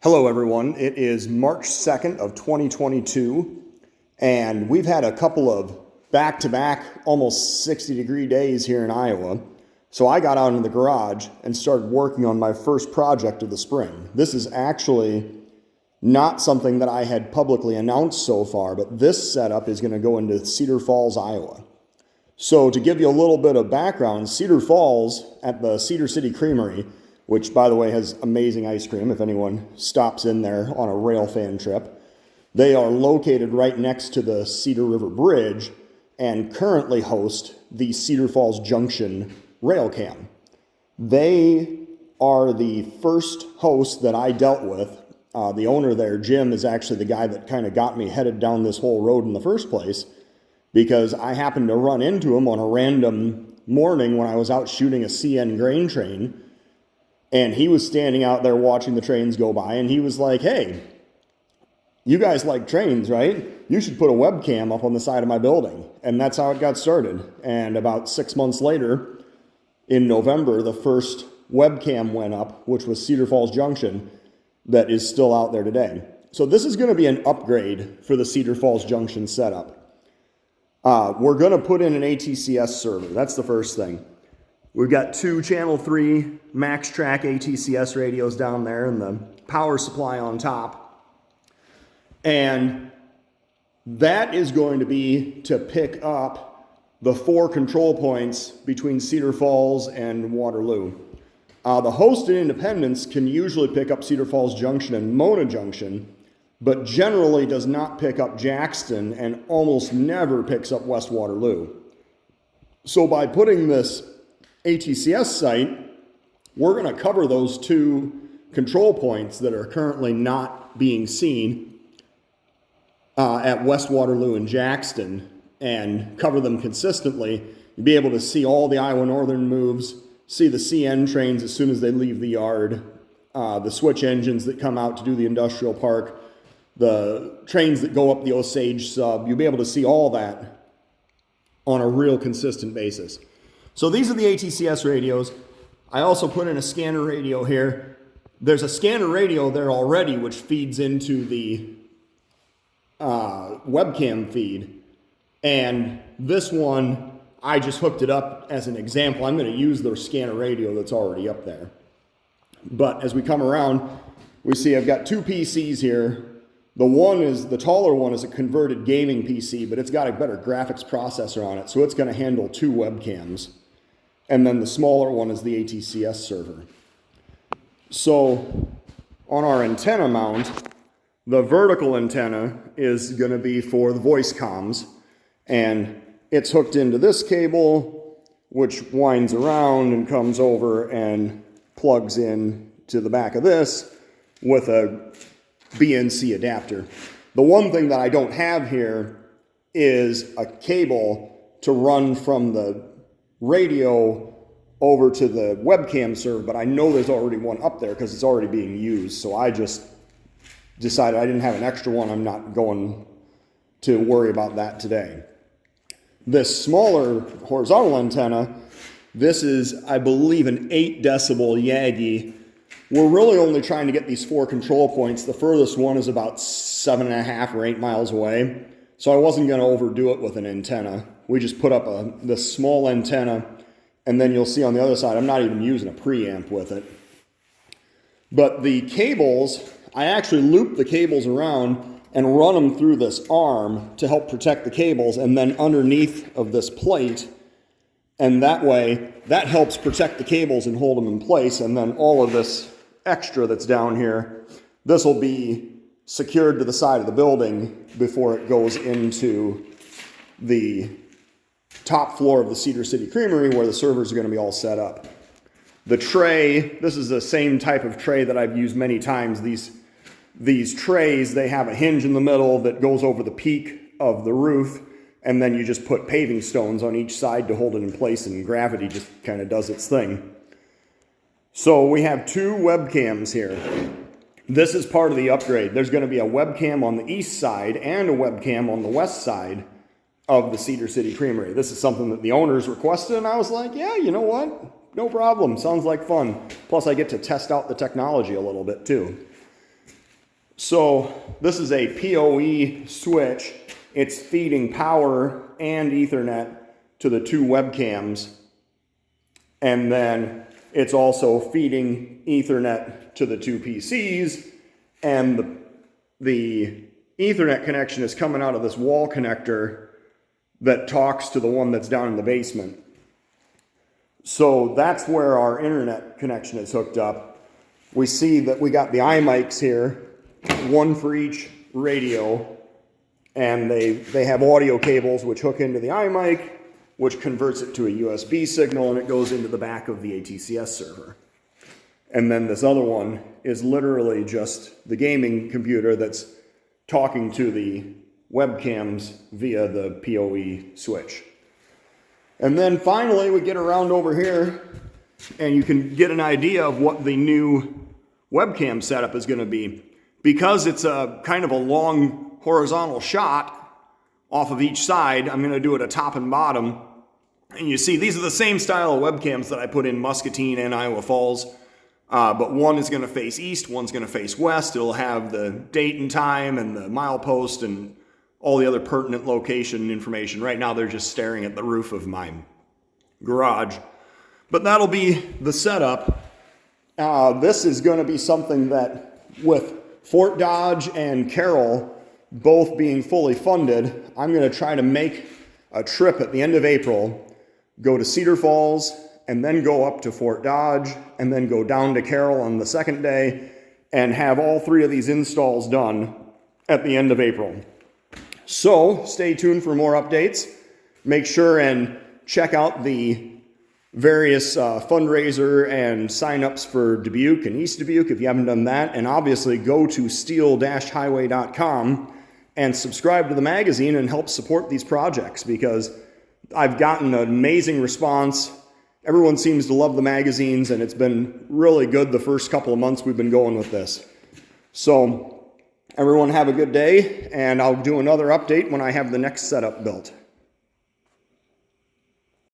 Hello everyone, it is March 2nd of 2022 and we've had a couple of back-to-back almost 60-degree days here in Iowa. So I got out in the garage and started working on my first project of the spring. This is actually not something that I had publicly announced so far, but this setup is going to go into Cedar Falls, Iowa. So to give you a little bit of background, Cedar Falls at the Cedar City Creamery, which, by the way, has amazing ice cream if anyone stops in there on a railfan trip. They are located right next to the Cedar River Bridge and currently host the Cedar Falls Jct Railcam. They are the first host that I dealt with. The owner there, Jim, is actually the guy that kind of got me headed down this whole road in the first place, because I happened to run into him on a random morning when I was out shooting a CN grain train. And he was standing out there watching the trains go by, and he was like, "Hey, you guys like trains, right? You should put a webcam up on the side of my building." And that's how it got started. And about 6 months later, in November, the first webcam went up, which was Cedar Falls Jct, that is still out there today. So this is going to be an upgrade for the Cedar Falls Jct setup. We're going to put in an ATCS server. That's the first thing. We've got two channel 3 max track ATCS radios down there and the power supply on top. And that is going to be to pick up the 4 control points between Cedar Falls and Waterloo. The hosted independents can usually pick up Cedar Falls Junction and Mona Junction, but generally does not pick up Jackson and almost never picks up West Waterloo. So by putting this ATCS site, we're going to cover those 2 control points that are currently not being seen at West Waterloo and Jackson, and cover them consistently. You'll be able to see all the Iowa Northern moves, see the CN trains as soon as they leave the yard, the switch engines that come out to do the industrial park, the trains that go up the Osage sub. You'll be able to see all that on a real consistent basis. So these are the ATCS radios. I also put in a scanner radio here. There's a scanner radio there already which feeds into the webcam feed. And this one, I just hooked it up as an example. I'm going to use the scanner radio that's already up there. But as we come around, we see I've got 2 PCs here. The taller one is a converted gaming PC, but it's got a better graphics processor on it, so it's going to handle 2 webcams. And then the smaller one is the ATCS server. So on our antenna mount, the vertical antenna is going to be for the voice comms, and it's hooked into this cable, which winds around and comes over and plugs in to the back of this with a BNC adapter. The one thing that I don't have here is a cable to run from the radio over to the webcam server, but I know there's already one up there because it's already being used. So I just decided I didn't have an extra one. I'm not going to worry about that today. This smaller horizontal antenna, this is, I believe, an 8 decibel Yagi. We're really only trying to get these 4 control points. The furthest one is about 7.5 or 8 miles away. So I wasn't going to overdo it with an antenna. We just put up this small antenna, and then you'll see on the other side, I'm not even using a preamp with it. But the cables, I actually loop the cables around and run them through this arm to help protect the cables, and then underneath of this plate. And that way, that helps protect the cables and hold them in place. And then all of this extra that's down here, this will be secured to the side of the building before it goes into the top floor of the Cedar City Creamery where the servers are going to be all set up. The tray, this is the same type of tray that I've used many times. These trays, they have a hinge in the middle that goes over the peak of the roof, and then you just put paving stones on each side to hold it in place, and gravity just kind of does its thing. So we have 2 webcams here. This is part of the upgrade. There's going to be a webcam on the east side and a webcam on the west side of the Cedar City Creamery. This is something that the owners requested, and I was like, yeah, you know what? No problem. Sounds like fun. Plus, I get to test out the technology a little bit, too. So this is a PoE switch. It's feeding power and Ethernet to the two webcams. And then it's also feeding Ethernet to the two PCs. And the Ethernet connection is coming out of this wall connector that talks to the one that's down in the basement. So that's where our internet connection is hooked up. We see that we got the iMics here, one for each radio, and they have audio cables which hook into the iMic, which converts it to a USB signal, and it goes into the back of the ATCS server. And then this other one is literally just the gaming computer that's talking to the webcams via the PoE switch. And then finally we get around over here and you can get an idea of what the new webcam setup is going to be. Because it's a kind of a long horizontal shot off of each side, I'm going to do it a top and bottom. And you see these are the same style of webcams that I put in Muscatine and Iowa Falls. But one is going to face east, one's going to face west. It'll have the date and time and the milepost and all the other pertinent location information. Right now they're just staring at the roof of my garage. But that'll be the setup. This is going to be something that, with Fort Dodge and Carroll both being fully funded, I'm going to try to make a trip at the end of April, go to Cedar Falls, and then go up to Fort Dodge, and then go down to Carroll on the second day, and have all three of these installs done at the end of April. So stay tuned for more updates. Make sure and check out the various fundraiser and signups for Dubuque and East Dubuque if you haven't done that. And obviously go to steel-highway.com and subscribe to the magazine and help support these projects, because I've gotten an amazing response. Everyone seems to love the magazines, and it's been really good the first couple of months we've been going with this. So everyone have a good day, and I'll do another update when I have the next setup built.